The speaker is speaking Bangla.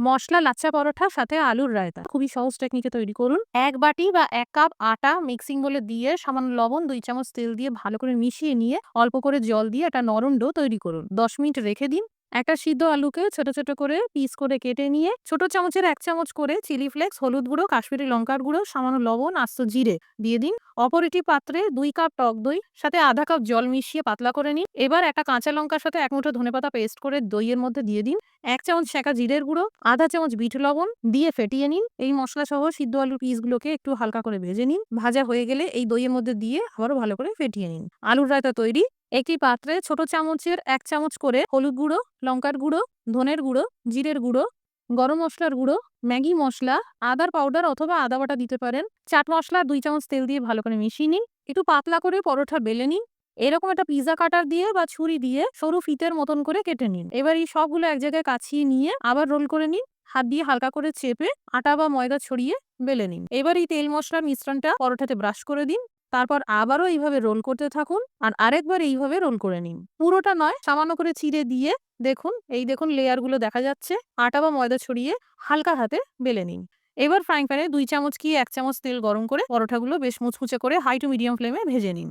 মসলা লাচ্ছা পরোটা সাথে আলুর রায়তা খুবই সহজ টেকনিকে তৈরি করুন। ১ বাটি বা ১ কাপ আটা মিক্সিং বোলে দিয়ে সামান্য লবণ, ২ চামচ তেল দিয়ে ভালো করে মিশিয়ে নিয়ে অল্প করে জল দিয়ে একটা নরম ডো তৈরি করুন। ১০ মিনিট রেখে দিন। একটা সিদ্ধ আলুকে ছোট, ছোট করে পিস করে কেটে নিয়ে ছোট চামচের ১ চামচ করে চিলি ফ্লেক্স, হলুদ গুঁড়ো, কাশ্মীরি লঙ্কার গুঁড়ো, সামান্য লবণ, আস্ত জিরে দিয়ে দিন। অপর একটি পাত্রে ২ কাপ টক দই সাথে আধা কাপ জল মিশিয়ে পাতলা করে নিন। এবার একটা কাঁচা লঙ্কার সাথে ১ মুঠো ধনেপাতা পেস্ট করে দইয়ের মধ্যে দিয়ে দিন। ১ চামচ সেঁকা জিরের গুঁড়ো, আধা চামচ বিট লবণ দিয়ে ফেটিয়ে নিন। এই মসলা সহ সিদ্ধ আলুর পিসগুলোকে একটু হালকা করে ভেজে নিন। ভাজা হয়ে গেলে এই দইয়ের মধ্যে দিয়ে আবারও ভালো করে ফেটিয়ে নিন। আলুর রায়তা তৈরি। একটি পাত্রে ছোট চামচের ১ চামচ করে হলুদ গুঁড়ো, লঙ্কার গুঁড়ো, ধনের গুঁড়ো, জিরের গুঁড়ো, গরম মসলার গুঁড়ো, ম্যাগি মসলা, আদার পাউডার অথবা আদা বাটা দিতে পারেন। চাট মসলা ২ চামচ তেল দিয়ে ভালো করে মিশিয়ে নিন। একটু পাতলা করে পরোটা বেলে নিন। এরকম একটা পিজ্জা কাটার দিয়ে বা ছুরি দিয়ে সরু ফিতের মতন করে কেটে নিন। এবার এই সবগুলো এক জায়গায় কাছিয়ে নিয়ে আবার রোল করে নিন। হাত দিয়ে হালকা করে চেপে আটা বা ময়দা ছড়িয়ে বেলে নিন। এবার এই তেল মসলার মিশ্রণটা পরোটাতে ব্রাশ করে দিন। তারপর আবারও এইভাবে রোল করতে থাকুন আর আরেকবার এইভাবে রোল করে নিন। পুরোটা নয়, সামান্য করে চিড়ে দিয়ে দেখুন লেয়ারগুলো দেখা যাচ্ছে। আটা বা ময়দা ছড়িয়ে হালকা হাতে বেলে নিন। এবার ফ্রাইং প্যানে ২ চামচ কি ১ চামচ তেল গরম করে পরোটাগুলো বেশ মুচমুচে করে হাই টু মিডিয়াম ফ্লেমে ভেজে নিন।